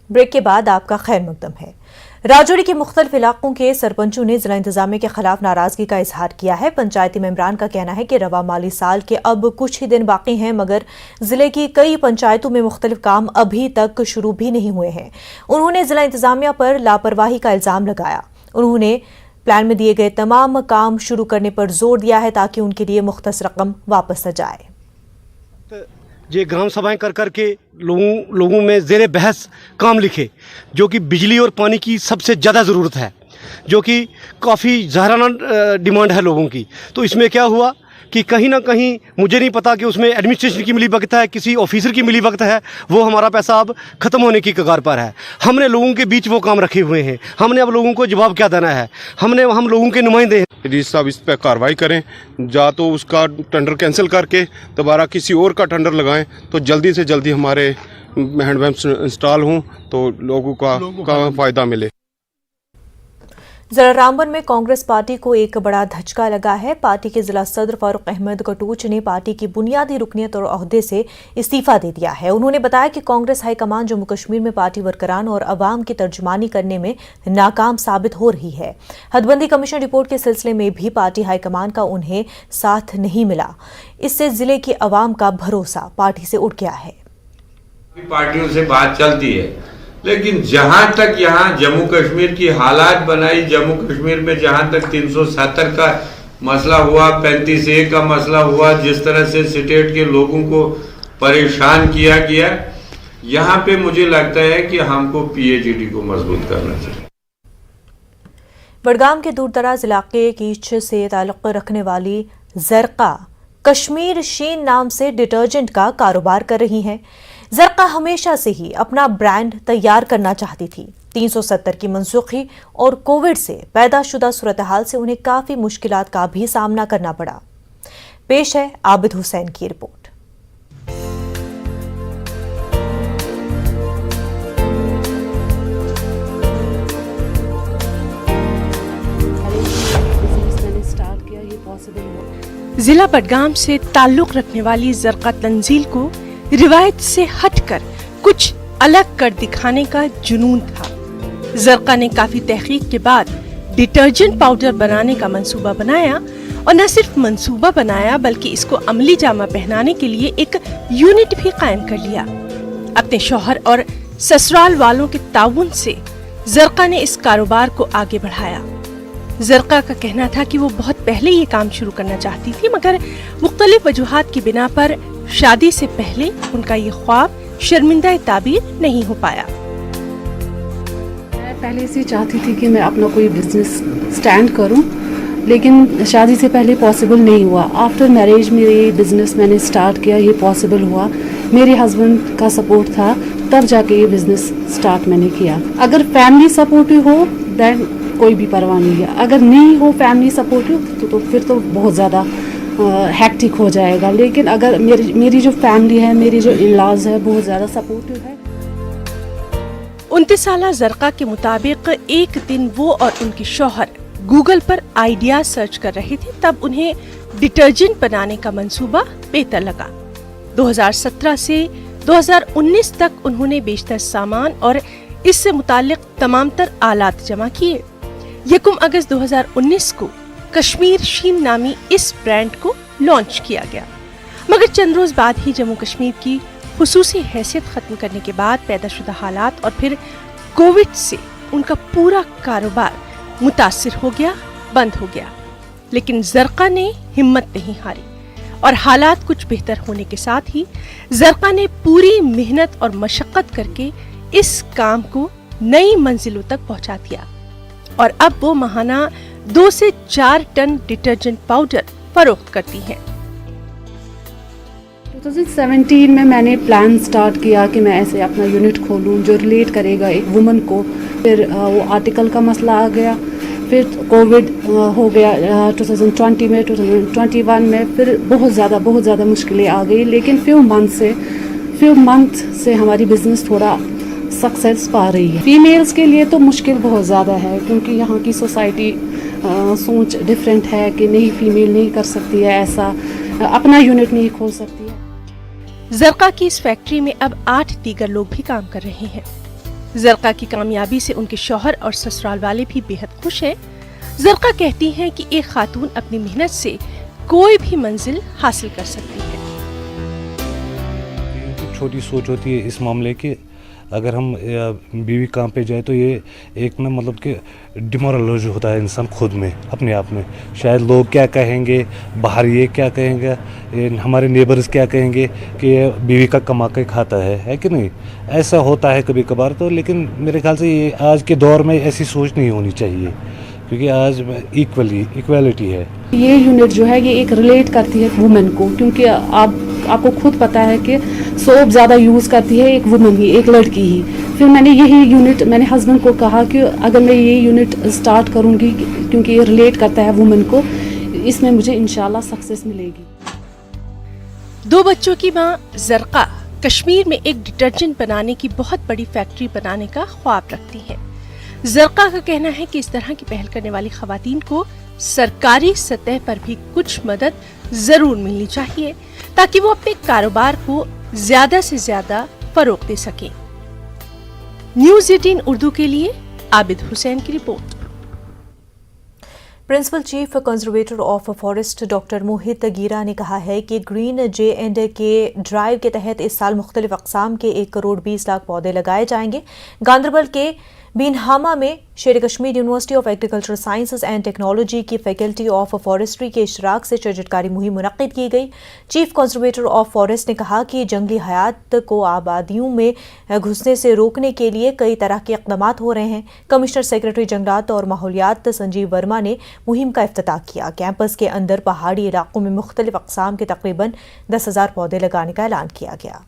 ब्रेक के बाद आपका खैर मकदम है। राजौरी के मुख्तलिफ इलाकों के सरपंचों ने जिला इंतजामिया के खिलाफ नाराजगी का इजहार किया है। पंचायती मेंबरान का कहना है कि रवा माली साल के अब कुछ ही दिन बाकी हैं, मगर जिले की कई पंचायतों में मुख्तलिफ काम अभी तक शुरू भी नहीं हुए हैं। उन्होंने जिला इंतजामिया पर लापरवाही का इल्जाम लगाया। उन्होंने प्लान में दिए गए तमाम काम शुरू करने पर जोर दिया है ताकि उनके लिए मुख्तस रकम वापस आ जाए। ये ग्राम सभाएं कर करके लोगों में ज़ेरे बहस काम लिखे, जो कि बिजली और पानी की सबसे ज़्यादा ज़रूरत है, जो कि काफ़ी ज़ाहराना डिमांड है लोगों की। तो इसमें क्या हुआ कि कहीं ना कहीं मुझे नहीं पता कि उसमें एडमिनिस्ट्रेशन की मिलीभगत है, किसी ऑफिसर की मिलीभगत है, वो हमारा पैसा अब ख़त्म होने की कगार पर है। हमने लोगों के बीच वो काम रखे हुए हैं, हमने अब लोगों को जवाब क्या देना है। हम लोगों के नुमाइंदे हैं। यदि साहब इस पर कार्रवाई करें, या तो उसका टेंडर कैंसिल करके दोबारा किसी और का टेंडर लगाएं, तो जल्दी से जल्दी हमारे हैंडपम्प इंस्टॉल हों तो लोगों का फ़ायदा मिले। जिला रामबन में कांग्रेस पार्टी को एक बड़ा धचका लगा है। पार्टी के जिला सदर फारूक अहमद कटूच ने पार्टी की बुनियादी रुकनियत और ओहदे से इस्तीफा दे दिया है। उन्होंने बताया कि कांग्रेस हाईकमान जम्मू कश्मीर में पार्टी वर्करान और अवाम की तर्जुमानी करने में नाकाम साबित हो रही है। हदबंदी कमीशन रिपोर्ट के सिलसिले में भी पार्टी हाईकमान का उन्हें साथ नहीं मिला। इससे जिले की अवाम का भरोसा पार्टी से उठ गया है। पार्टियों से बात चलती है, लेकिन जहां तक यहाँ जम्मू कश्मीर की हालात बनाई, जम्मू कश्मीर में जहां तक 370 का मसला हुआ, 35A का मसला हुआ, जिस तरह से स्टेट के लोगों को परेशान किया गया, यहाँ पे मुझे लगता है कि हमको PAGD को मजबूत करना चाहिए। बडगाम के दूर दराज इलाके कीच से ताल्लुक रखने वाली जरका कश्मीर शीन नाम से डिटर्जेंट का कारोबार कर रही हैं। जरका हमेशा से ही अपना ब्रांड तैयार करना चाहती थी। 370 की मनसूखी और कोविड से पैदाशुदा सूरत हाल से उन्हें काफी मुश्किलात का भी सामना करना पड़ा। पेश है आबिद हुसैन की रिपोर्ट। जिला बडगाम से ताल्लुक रखने वाली जरका तंजील को रिवायत से हटकर कुछ अलग कर दिखाने का जुनून था। जरका ने काफी तहकीक के बाद डिटर्जेंट पाउडर बनाने का मंसूबा बनाया और न सिर्फ मंसूबा बनाया बल्कि इसको अमली जामा पहनाने के लिए एक यूनिट भी कायम कर लिया। अपने शौहर और ससुराल वालों के ताउन से जरका ने इस कारोबार को आगे बढ़ाया। जरका का कहना था कि वो बहुत पहले ये काम शुरू करना चाहती थी, मगर मुख्तलिफ वजूहात की बिना पर शादी से पहले उनका ये ख्वाब शर्मिंदा ताबीर नहीं हो पाया। मैं पहले से चाहती थी कि मैं अपना कोई बिजनेस स्टैंड करूं, लेकिन शादी से पहले पॉसिबल नहीं हुआ। आफ्टर मैरिज मेरे बिजनेस मैंने स्टार्ट किया, ये पॉसिबल हुआ। मेरे हस्बैंड का सपोर्ट था, तब जाके ये बिज़नेस स्टार्ट मैंने किया। अगर फैमिली सपोर्टिव हो दैन कोई भी परवाह नहीं है, अगर नहीं हो फैमिली सपोर्टिव तो फिर तो बहुत ज़्यादा हैक्टिक हो जाएगा। लेकिन अगर मेरी जो फैमिली है, मेरी जो इन-लॉज है, बहुत ज़्यादा सपोर्टिव है। 29 साला ज़रक़ा के मुताबिक एक दिन वो और उनके शौहर गूगल पर आइडिया सर्च कर रहे थे, तब उन्हें डिटर्जेंट बनाने का मंसूबा बेहतर लगा। 2017 से 2019 तक उन्होंने बेशतर सामान और इससे मुताल्लिक तमाम तर आलात जमा किए। 1 अगस्त 2019 को कश्मीर शीम नामी इस ब्रांड को लॉन्च किया गया, मगर चंद रोज बाद ही जम्मू कश्मीर की खुसूसी हैसियत खत्म करने के बाद पैदाशुदा हालात और फिर कोविड से उनका पूरा कारोबार मुतासिर हो गया, बंद हो गया। लेकिन ज़रक़ा ने हिम्मत नहीं हारी और हालात कुछ बेहतर होने के साथ ही ज़रक़ा ने पूरी मेहनत और मशक्क़त करके इस काम को नई मंजिलों तक पहुंचा दिया और अब वो माहाना 2 से 4 टन डिटर्जेंट पाउडर फरोख्त करती हैं। 2017 में मैंने प्लान स्टार्ट किया कि मैं ऐसे अपना यूनिट खोलूं जो रिलेट करेगा एक वुमन को। फिर वो आर्टिकल का मसला आ गया, फिर कोविड हो गया 2020 में, 2021 में फिर बहुत ज़्यादा मुश्किलें आ गई। लेकिन फ्यू मंथ से हमारी बिज़नेस थोड़ा सक्सेस पा रही है। फीमेल्स के लिए तो मुश्किल बहुत ज़्यादा है क्योंकि यहाँ की सोसाइटी सोच डिफरेंट है कि नहीं, फीमेल नहीं कर सकती है ऐसा, अपना यूनिट नहीं खोल सकती है। ज़रक़ा की इस फैक्ट्री में अब 8 दीगर लोग भी काम कर रहे हैं। ज़रक़ा की कामयाबी से उनके शौहर और ससुराल वाले भी बेहद खुश हैं। ज़रक़ा कहती हैं कि एक खातून अपनी मेहनत से कोई भी मंजिल हासिल कर सकती है। छोटी सोच होती है इस मामले की, अगर हम बीवी काम पे जाए तो ये एक ना मतलब कि डिमोरलाइज होता है इंसान खुद में, अपने आप में। शायद लोग क्या कहेंगे, बाहर ये क्या कहेंगे, हमारे नेबर्स क्या कहेंगे कि ये बीवी का कमा के खाता है कि नहीं। ऐसा होता है कभी कभार तो, लेकिन मेरे ख्याल से ये आज के दौर में ऐसी सोच नहीं होनी चाहिए क्योंकि आज इक्वालिटी है। ये यूनिट जो है ये एक रिलेट करती है वुमेन को, क्योंकि आपको खुद पता है कि सोप ज़्यादा यूज़ करती है एक वुमन ही, एक लड़की ही। फिर मैंने यही यूनिट, मैंने हस्बैंड को कहा कि अगर मैं ये यूनिट स्टार्ट करूँगी क्योंकि ये रिलेट करता है वुमेन को, इसमें मुझे इंशाल्लाह सक्सेस मिलेगी। 2 बच्चों की मां ज़रक़ा कश्मीर में एक डिटर्जेंट बनाने की बहुत बड़ी फैक्ट्री बनाने का ख्वाब रखती है। ज़रक़ा का कहना है कि इस तरह की पहल करने वाली खवातीन को सरकारी सतह पर भी कुछ मदद जरूर मिलनी चाहिए ताकि वो अपने कारोबार को ज्यादा से ज्यादा फरोग दे सकें। न्यूज़ 18 उर्दू के लिए आबिद हुसैन की report. Principal chief conservator of forest doctor Mohit Geera ने कहा है कि ग्रीन J&K ड्राइव के तहत इस साल मुख्तलिफ अक़साम के 1 करोड़ 20 लाख पौधे लगाए जाएंगे। गांदरबल के बीनहामा में शेर Kashmir university of agricultural sciences and technology की फैकल्टी ऑफ फॉरेस्ट्री के इशराक से शजरकारी मुहिम मुनक्किद की गई। चीफ कंजर्वेटर ऑफ फॉरेस्ट ने कहा कि जंगली हयात को आबादियों में घुसने से रोकने के लिए कई तरह के इक़दाम हो रहे हैं। कमिश्नर सेक्रेटरी जंगलात और माहौलियात संजीव वर्मा ने मुहिम का इफ्तिताह किया। कैंपस के अंदर पहाड़ी इलाकों में मुख्तलिफ अक़साम के तकरीबन 10,000 पौधे लगाने का ऐलान किया गया।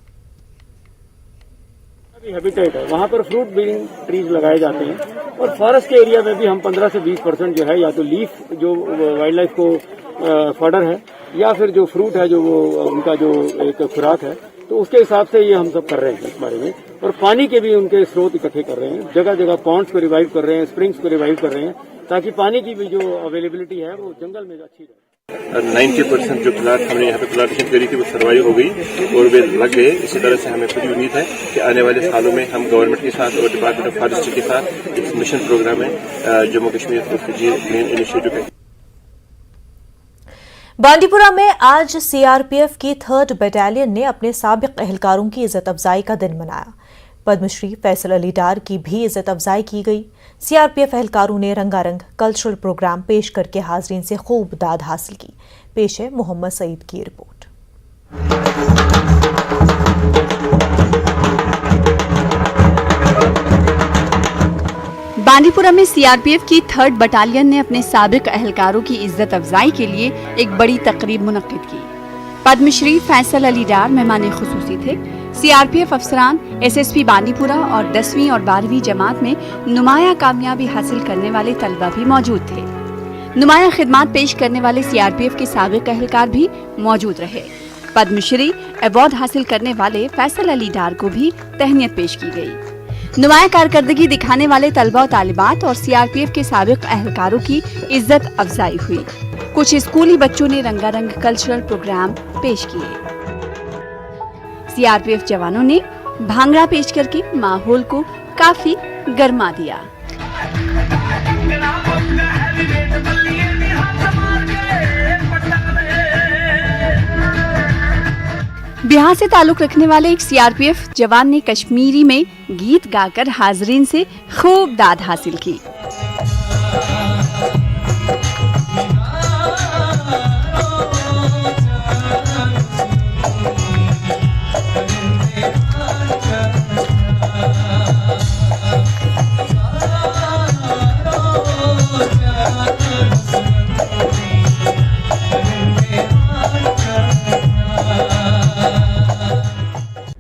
हैबिटेट है, वहाँ पर फ्रूट बीइंग ट्रीज लगाए जाते हैं और फॉरेस्ट के एरिया में भी हम 15 से 20% जो है या तो लीफ जो वाइल्ड लाइफ को फॉडर है या फिर जो फ्रूट है जो वो उनका जो एक खुराक है, तो उसके हिसाब से ये हम सब कर रहे हैं इस बारे में। और पानी के भी उनके स्रोत इकट्ठे कर रहे हैं, जगह जगह पॉन्ड्स को रिवाइव कर रहे हैं, स्प्रिंग्स को रिवाइव कर रहे हैं ताकि पानी की भी जो अवेलेबिलिटी है वो जंगल में अच्छी रहे। 90% जो प्लाट हमने यहाँ पे प्लांटेशन करी थी वो सर्वाइव हो गई और वे लग गए। इसी तरह से हमें पूरी उम्मीद है कि आने वाले सालों में हम गवर्नमेंट के साथ और डिपार्टमेंट ऑफ फॉरेस्ट्री के साथ एक मिशन प्रोग्राम है जम्मू कश्मीर ग्रीन इनिशिएटिव है। बांडीपुरा में आज CRPF की 3rd बटालियन ने अपने साबिक एहलकारों की इज्जत अफजाई का दिन मनाया। पद्मश्री फैसल अली डार की भी इज्जत अफजाई की गई। CRPF एहलकारों ने रंगारंग कल्चरल प्रोग्राम पेश करके हाजरीन से खूब दाद हासिल की। पेश है मोहम्मद सईद की रिपोर्ट। बांडीपुरा में CRPF की 3rd बटालियन ने अपने साबिक एहलकारों की इज्जत अफजाई के लिए एक बड़ी तकरीब मुनक्किद की। पद्मश्री फैसल अली डार मेहमान खुसूसी थे। सीआरपीएफ अफसरान एसएसपी बांदीपुरा और 10वीं और 12वीं जमात में नुमाया कामयाबी हासिल करने वाले तलबा भी मौजूद थे। नुमाया खिदमात पेश करने वाले सीआरपीएफ के साबिक अहलकार भी मौजूद रहे। पद्मश्री अवार्ड हासिल करने वाले फैसल अली डार को भी तहनीत पेश की गई। नुमाया कारकर्दगी दिखाने वाले तलबा और तालिबात और सीआरपीएफ के साबिक अहलकारों की इज्जत अफजाई हुई। कुछ स्कूली बच्चों ने रंगारंग कल्चरल प्रोग्राम पेश किए। सीआरपीएफ जवानों ने भांगड़ा पेश करके माहौल को काफी गर्मा दिया। बिहार से ताल्लुक रखने वाले एक सीआरपीएफ जवान ने कश्मीरी में गीत गाकर हाजरीन से खूब दाद हासिल की।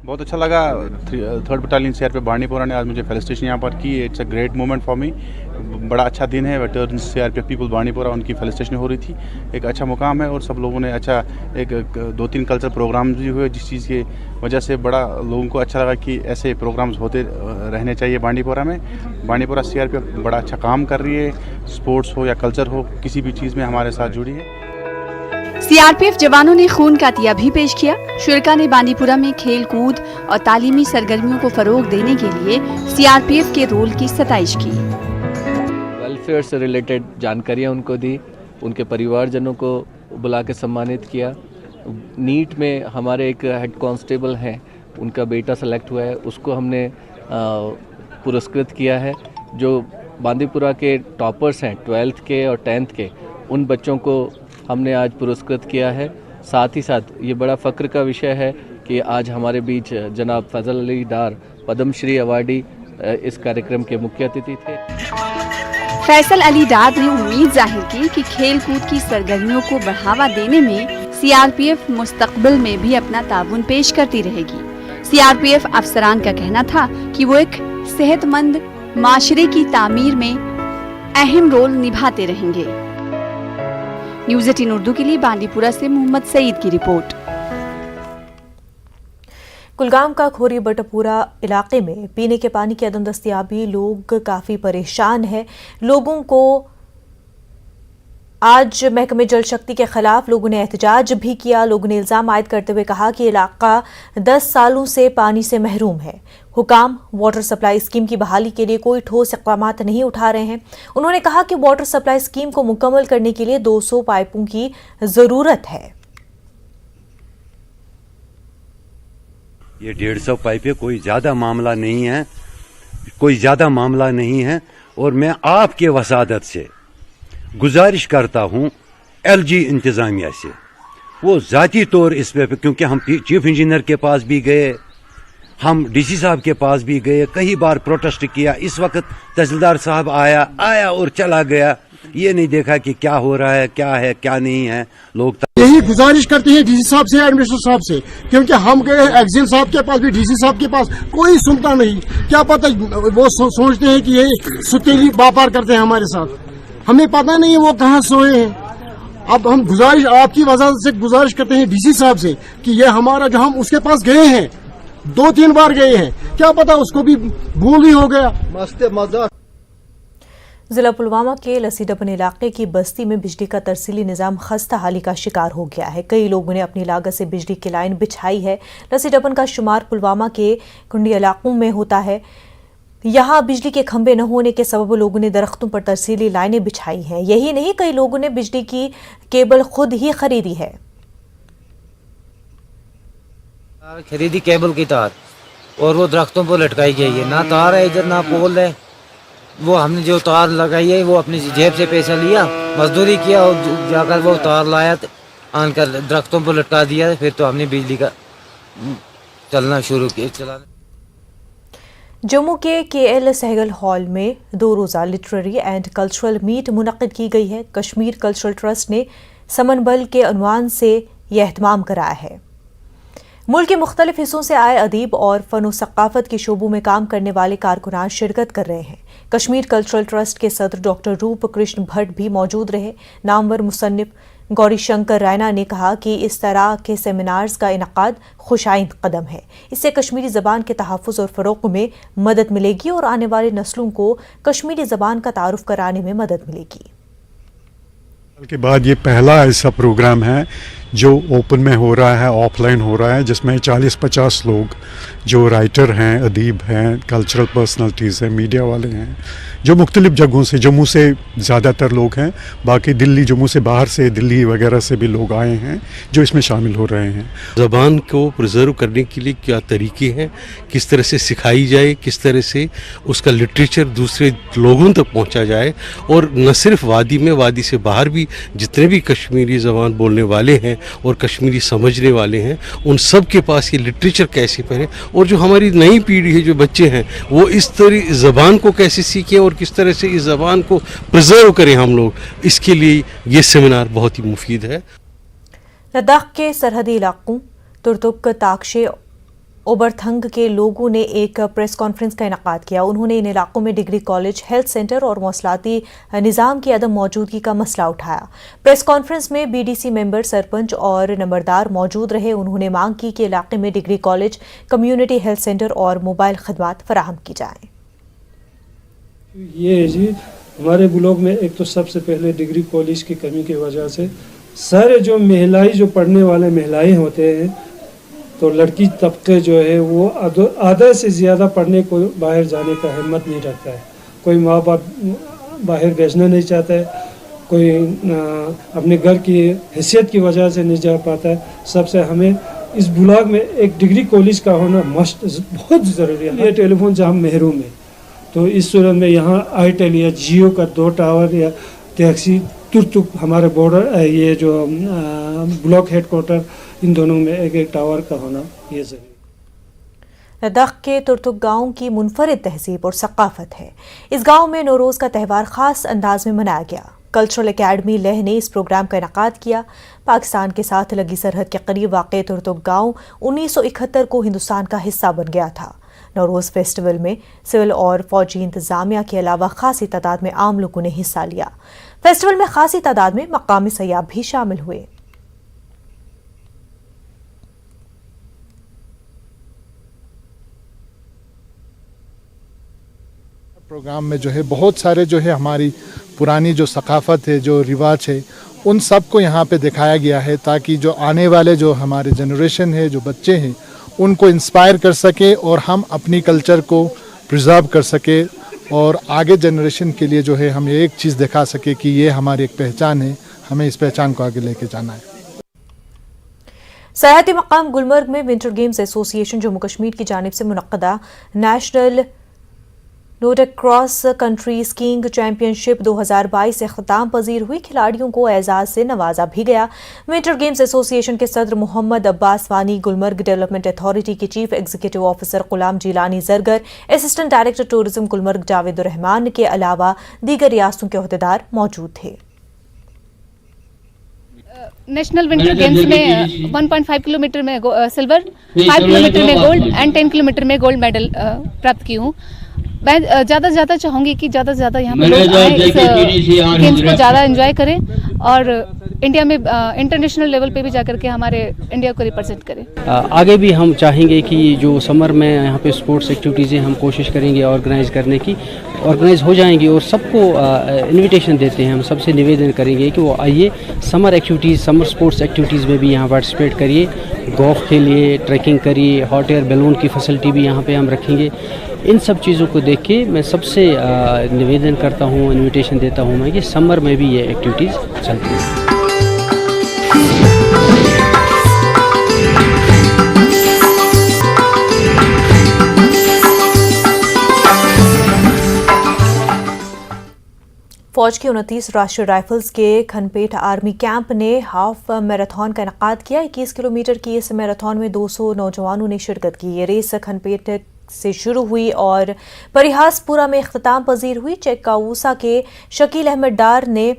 बहुत अच्छा लगा। 3rd बटालियन सीआरपीएफ बांडीपुरा ने आज मुझे फेलिसिटेशन यहाँ पर की। It's a great moment for me. बड़ा अच्छा दिन है। वेटरन सीआरपीएफ पीपल बांडीपुरा उनकी फेलिसिटेशन हो रही थी। एक अच्छा मुकाम है और सब लोगों ने अच्छा एक 2-3 कल्चर प्रोग्राम्स भी हुए जिस चीज़ की वजह से बड़ा लोगों को अच्छा लगा कि ऐसे प्रोग्राम्स होते रहने चाहिए बांडीपुरा में। बांडीपुरा सीआरपीएफ बड़ा अच्छा काम कर रही है। स्पोर्ट्स हो या कल्चर हो, किसी भी चीज़ में हमारे साथ जुड़ी है। सीआरपीएफ जवानों ने खून का दिया भी पेश किया। शुरका ने बांदीपुरा में खेल कूद और तालीमी सरगर्मियों को फरोग देने के लिए सीआरपीएफ के रोल की सताइश की। वेलफेयर से रिलेटेड जानकारियां उनको दी, उनके परिवारजनों को बुला के सम्मानित किया। नीट में हमारे एक हेड कांस्टेबल हैं, उनका बेटा सेलेक्ट हुआ है, उसको हमने पुरस्कृत किया है। जो बांदीपुरा के टॉपर्स हैं 12th के और 10th के, उन बच्चों को हमने आज पुरस्कृत किया है। साथ ही साथ ये बड़ा फ़ख्र का विषय है कि आज हमारे बीच जनाब फजल अली डार पद्मश्री अवार्डी इस कार्यक्रम के मुख्य अतिथि थे। फैसल अली डार ने उम्मीद जाहिर की कि खेल कूद की सरगर्मियों को बढ़ावा देने में सीआरपीएफ मुस्तकबिल में भी अपना ताउन पेश करती रहेगी। सीआरपीएफ अफसरान का कहना था कि वो एक सेहतमंद माशरे की तामीर में अहम रोल निभाते रहेंगे। न्यूज़ 18 उर्दू के लिए बांदीपुरा से मोहम्मद सईद की रिपोर्ट। कुलगाम का खोरी बटपुरा इलाके में पीने के पानी की अदम दस्तयाबी, लोग काफ़ी परेशान हैं। लोगों को आज महकमे जल शक्ति के खिलाफ लोगों ने एहतजाज भी किया। लोगों ने इल्ज़ाम आयद करते हुए कहा कि इलाका 10 सालों से पानी से महरूम है। हुकाम वाटर सप्लाई स्कीम की बहाली के लिए कोई ठोस इक़दामात नहीं उठा रहे हैं। उन्होंने कहा कि वाटर सप्लाई स्कीम को मुकम्मल करने के लिए 200 पाइपों की ज़रूरत है। ये 150 पाइपें कोई ज़्यादा मामला नहीं है, कोई ज़्यादा मामला नहीं है। और मैं आपके वसादत से गुजारिश करता हूं एलजी इंतज़ामिया से, वो ज़ाती तौर इस पे, क्योंकि हम चीफ इंजीनियर के पास भी गए, हम डीसी साहब के पास भी गए, कई बार प्रोटेस्ट किया। इस वक्त तहसीलदार साहब आया और चला गया, ये नहीं देखा कि क्या हो रहा है, क्या है क्या नहीं है। लोग यही गुजारिश करते हैं डीसी साहब से, एडमिनिस्ट्रेटर साहब से, क्योंकि हम गए एक्जिल साहब के पास भी, डीसी साहब के पास, कोई सुनता नहीं। क्या पता वो सोचते हैं कि ये सुतीली व्यापार करते हैं हमारे साथ, हमें पता नहीं है वो कहाँ सोए हैं। अब हम गुजारिश आपकी वजह से गुजारिश करते हैं डीसी साहब से कि ये हमारा, जो हम उसके पास गए हैं 2-3 बार गए हैं, क्या पता उसको भी भूल ही हो गया। मस्त मजाक। जिला पुलवामा के लसीडपन इलाके की बस्ती में बिजली का तरसीली निज़ाम खस्ता हाली का शिकार हो गया है। कई लोगों ने अपनी लागत से बिजली की लाइन बिछाई है। लसीडपन का शुमार पुलवामा के कुंडी इलाकों में होता है। यहाँ बिजली के खंभे न होने के सबब लोगों ने दरख्तों पर तरसीली लाइनें बिछाई हैं। यही नहीं, कई लोगों ने बिजली की केबल खुद ही खरीदी है। खरीदी केबल की तार और वो दरख्तों पर लटकाई गई है। ना तार है इधर, ना पोल है। वो हमने जो तार लगाई है वो अपनी जेब से पैसा लिया, मजदूरी किया और जाकर वो तार लाया, आनकर दरख्तों पर लटका दिया। फिर तो हमने बिजली का चलना शुरू किया। जम्मू के KL सहगल हॉल में 2 रोज़ा लिटरेरी एंड कल्चरल मीट मुनक़िद की गई है। कश्मीर कल्चरल ट्रस्ट ने समन बल के अनवान से यह एहतमाम कराया है। ملک کے مختلف حصوں سے آئے ادیب اور فن و ثقافت کے شعبوں میں کام کرنے والے کارکنان شرکت کر رہے ہیں۔ کشمیر کلچرل ٹرسٹ کے صدر ڈاکٹر روپ کرشن بھٹ بھی موجود رہے۔ نامور مصنف گوری شنکر رائنا نے کہا کہ اس طرح کے سیمینارز کا انعقاد خوش آئند قدم ہے۔ اس سے کشمیری زبان کے تحفظ اور فروغ میں مدد ملے گی اور آنے والی نسلوں کو کشمیری زبان کا تعارف کرانے میں مدد ملے گی۔ کے بعد یہ پہلا ایسا پروگرام ہے جو اوپن میں ہو رہا ہے، آف لائن ہو رہا ہے، جس میں 40-50 لوگ جو رائٹر ہیں، ادیب ہیں، کلچرل پرسنالٹیز ہیں، میڈیا والے ہیں، جو مختلف جگہوں سے، جموں سے زیادہ تر لوگ ہیں، باقی دلی، جموں سے باہر سے، دلی وغیرہ سے بھی لوگ آئے ہیں جو اس میں شامل ہو رہے ہیں۔ زبان کو پرزرو کرنے کے لیے کیا طریقے ہیں، کس طرح سے سکھائی جائے، کس طرح سے اس کا لٹریچر دوسرے لوگوں تک پہنچا جائے، اور نہ صرف وادی میں، وادی سے باہر بھی جتنے بھی کشمیری زبان بولنے والے ہیں اور کشمیری سمجھنے والے ہیں، ان سب کے پاس یہ لٹریچر کیسے پڑھیں، اور جو ہماری نئی پیڑھی ہے، جو بچے ہیں، وہ اس طرح زبان کو کیسے سیکھیں اور کس طرح سے اس زبان کو پرزرو کریں ہم لوگ، اس کے لیے یہ سیمینار بہت ہی مفید ہے۔ لداخ کے سرحدی علاقوں ترتک تاکشے اوبرتھنگ کے لوگوں نے ایک پریس کانفرنس کا انعقاد کیا۔ انہوں نے ان علاقوں میں ڈگری کالج، ہیلتھ سینٹر اور مواصلاتی نظام کی عدم موجودگی کا مسئلہ اٹھایا۔ پریس کانفرنس میں بی ڈی سی ممبر، سرپنچ اور نمبردار موجود رہے۔ انہوں نے مانگ کی کہ علاقے میں degree college, community health centre اور موبائل خدمات فراہم کی جائیں۔ یہ ہے جی، ہمارے بلاک میں ایک تو سب سے پہلے ڈگری کالج کی کمی کی وجہ سے سارے جو مہلائی، جو پڑھنے والے مہلائیں ہوتے ہیں، تو لڑکی طبقے جو ہے وہ آدھا سے زیادہ پڑھنے کو باہر جانے کا ہمت نہیں رکھتا ہے۔ کوئی ماں باپ باہر بھیجنا نہیں چاہتا ہے، کوئی اپنے گھر کی حیثیت کی وجہ سے نہیں جا پاتا ہے۔ سب سے ہمیں اس بلاک میں ایک ڈگری کالج کا ہونا بہت ضروری ہے۔ یہ ٹیلی فون سے ہم محروم ہیں، تو اس صورت میں یہاں آئیٹل یا جیو کا 2 ٹاور یا ٹیکسی ترتک ہمارے بارڈر، یہ جو بلاک ہیڈ کوارٹر، ان دونوں میں ایک ٹاور کا ہونا یہ ضروری۔ لداخ کے ترتک گاؤں کی منفرد تہذیب اور ثقافت ہے۔ اس گاؤں میں نوروز کا تہوار خاص انداز میں منایا گیا۔ کلچرل اکیڈمی لیہ نے اس پروگرام کا انعقاد کیا۔ پاکستان کے ساتھ لگی سرحد کے قریب واقع ترتک گاؤں 1971 کو ہندوستان کا حصہ بن گیا تھا۔ نوروز فیسٹیول میں سول اور فوجی انتظامیہ کے علاوہ خاصی تعداد میں عام لوگوں نے حصہ لیا۔ فیسٹیول میں خاصی تعداد میں مقامی سیاح بھی شامل ہوئے۔ پروگرام میں جو ہے بہت سارے جو ہے ہماری پرانی جو ثقافت ہے، جو رواج ہے، ان سب کو یہاں پہ دکھایا گیا ہے، تاکہ جو آنے والے جو ہمارے جنریشن ہے، جو بچے ہیں، ان کو انسپائر کر سکے اور ہم اپنی کلچر کو پرزرو کر سکے، اور آگے جنریشن کے لیے جو ہے ہم ایک چیز دکھا سکے کہ یہ ہماری ایک پہچان ہے، ہمیں اس پہچان کو آگے لے کے جانا ہے۔ سیاحتی مقام گلمرگ میں ونٹر گیمز ایسوسی ایشن جموں کشمیر کی جانب سے منعقدہ national nordic cross country skiing championship 2022 سے اختتام پذیر ہوئی۔ کھلاڑیوں کو اعزاز سے نوازا بھی گیا۔ ونٹر گیمز ایسوسی ایشن کے صدر محمد عباس وانی، گلمرگ ڈیولپمنٹ اتھارٹی کے chief executive officer Ghulam Jeelani Zargar, assistant director tourism Gulmarg Javed ur Rahman کے علاوہ دیگر ریاستوں کے عہدیدار موجود تھے۔ نیشنل ونٹر گیمز میں 1.5 کلومیٹر میں سلور، 5 کلومیٹر میں گولڈ اینڈ 10 کلومیٹر میں گولڈ میڈل پراپت کی ہوں۔ میں زیادہ سے زیادہ چاہوں گی کہ زیادہ سے زیادہ یہاں پہ لوگ آئیں، اس گیمز کو زیادہ انجوائے کریں اور انڈیا میں انٹرنیشنل لیول پہ بھی جا کر کے ہمارے انڈیا کو ریپرزینٹ کریں۔ آگے بھی ہم چاہیں گے کہ جو سمر میں یہاں پہ اسپورٹس ایکٹیویٹیزیں ہم کوشش کریں گے آرگنائز کرنے کی، آرگنائز ہو جائیں گی، اور سب کو انویٹیشن دیتے ہیں، ہم سب سے نویدن کریں گے کہ وہ آئیے سمر ایکٹیویٹیز، سمر اسپورٹس ایکٹیویٹیز میں بھی یہاں پارٹیسپیٹ کریے، گولف کھیلیے، ٹریکنگ کریے، ہاٹ ایئر بیلون کی فیسلٹی بھی یہاں پہ ہم رکھیں گے۔ ان سب چیزوں کو دیکھ کے میں سب سے نویدن کرتا ہوں، انویٹیشن دیتا ہوں میں کہ سمر میں بھی یہ ایکٹیویٹیز چلتی ہیں۔ فوج کی 29 راشٹریہ رائفلز کے کھنپیٹ آرمی کیمپ نے ہاف میراتھن کا انعقاد کیا۔ 21 کلومیٹر کی اس میراتھن میں 200 نوجوانوں نے شرکت کی۔ یہ ریس کھنپیٹ سے شروع ہوئی اور پریہاس پورہ میں اختتام پذیر ہوئی۔ چیک کاووسا کے شکیل احمد ڈار نے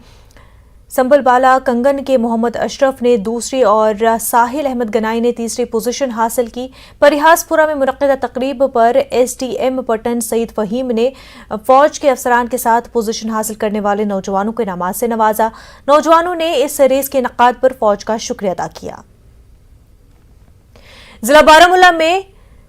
संभल बाला कंगन के मोहम्मद अशरफ ने दूसरी और साहिल अहमद गनाई ने तीसरी पोजीशन हासिल की। परिहासपुरा में मुनक्किदा तकरीब पर एसडीएम पटन सईद फहीम ने फौज के अफसरान के साथ पोजीशन हासिल करने वाले नौजवानों को इनामात से नवाजा। नौजवानों ने इस रेस के इनकाद पर फौज का शुक्रिया अदा किया। जिला बारामूला में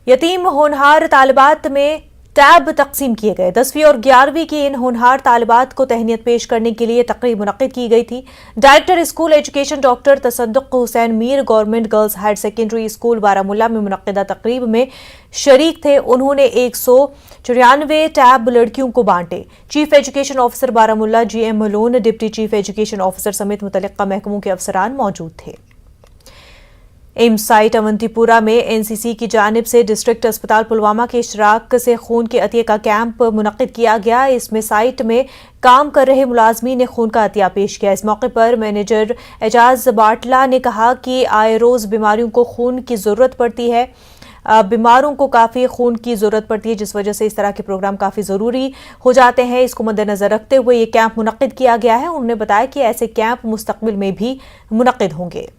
यतीम होनहार तालिबात में टैब तकसीम किए गए। 10वीं और 11वीं की इन होनहार तालिबात को तहनीत पेश करने के लिए तकरीब मुनक्किद की गई थी। Director school education doctor Tasaduq Hussain Mir government girls higher secondary school Baramulla में मुनक्किदा तकरीब में शरीक थे। उन्होंने 194 टैब लड़कियों को बांटे। Chief education officer Baramulla GM Malone, deputy chief education officer समेत मुतल्लिका महकमों के अफसरान मौजूद थे। एम्स साइट अवंतीपुरा में एनसीसी की जानिब से डिस्ट्रिक्ट अस्पताल पुलवामा के इशराक से खून के अतिये का कैंप मुनक्किद किया गया। इसमें साइट में काम कर रहे मुलाजमीन ने खून का अतिया पेश किया। इस मौके पर मैनेजर एजाज बाटला ने कहा कि आए रोज बीमारियों को खून की जरूरत पड़ती है, बीमारों को काफ़ी खून की ज़रूरत पड़ती है, जिस वजह से इस तरह के प्रोग्राम काफ़ी ज़रूरी हो जाते हैं। इसको मद्देनज़र रखते हुए ये कैंप मुनक्किद किया गया है। उन्होंने बताया कि ऐसे कैंप मुस्तकबिल में भी मुनक्किद होंगे।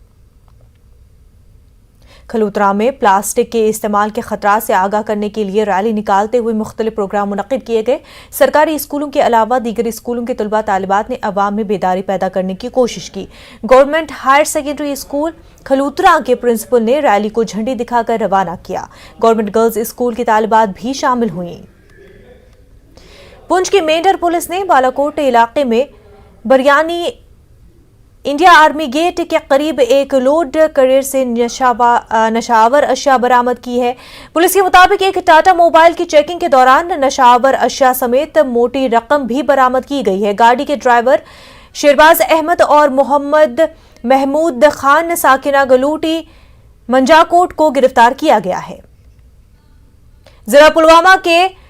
खलूतरा में प्लास्टिक के इस्तेमाल के खतरात से आगाह करने के लिए रैली निकालते हुए मुख्तलिफ प्रोग्राम मुनक्किद किए गए। सरकारी स्कूलों के अलावा दीगर स्कूलों के तलबा तालिबात ने अवाम में बेदारी पैदा करने की कोशिश की। गवर्नमेंट हायर सेकेंडरी स्कूल खलूतरा के प्रिंसिपल ने रैली को झंडी दिखाकर रवाना किया। गवर्नमेंट गर्ल्स स्कूल की तालिबात भी शामिल हुई। पुंछ की मेंढर पुलिस ने बालाकोट इलाके में बरियानी इंडिया आर्मी गेट के करीब एक लोड कैरियर से नशावर अशिया बरामद की है। पुलिस के मुताबिक एक टाटा मोबाइल की चेकिंग के दौरान नशावर अशिया समेत मोटी रकम भी बरामद की गई है। गाड़ी के ड्राइवर शेरबाज अहमद और मोहम्मद महमूद खान साकिना गलूटी मंजाकोट को गिरफ्तार किया गया है। जिला पुलवामा के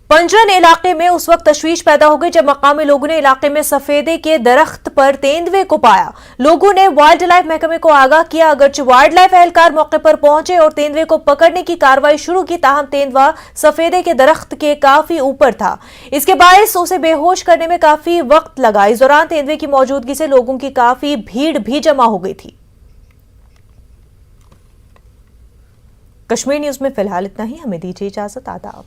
पंजरन इलाके में उस वक्त तशवीश पैदा हो गई जब मकामी लोगों ने इलाके में सफेदे के दरख्त पर तेंदुए को पाया। लोगों ने वाइल्ड लाइफ महकमे को आगाह किया। अगरचे वाइल्ड लाइफ एहलकार मौके पर पहुंचे और तेंदुए को पकड़ने की कार्रवाई शुरू की, ताहम तेंदुआ सफेदे के दरख्त के काफी ऊपर था। इसके बायस उसे बेहोश करने में काफी वक्त लगा। इस दौरान तेंदुए की मौजूदगी से लोगों की काफी भीड़ भी जमा हो गई थी। कश्मीर न्यूज में फिलहाल इतना ही। हमें दीजिए इजाजत। आदाब।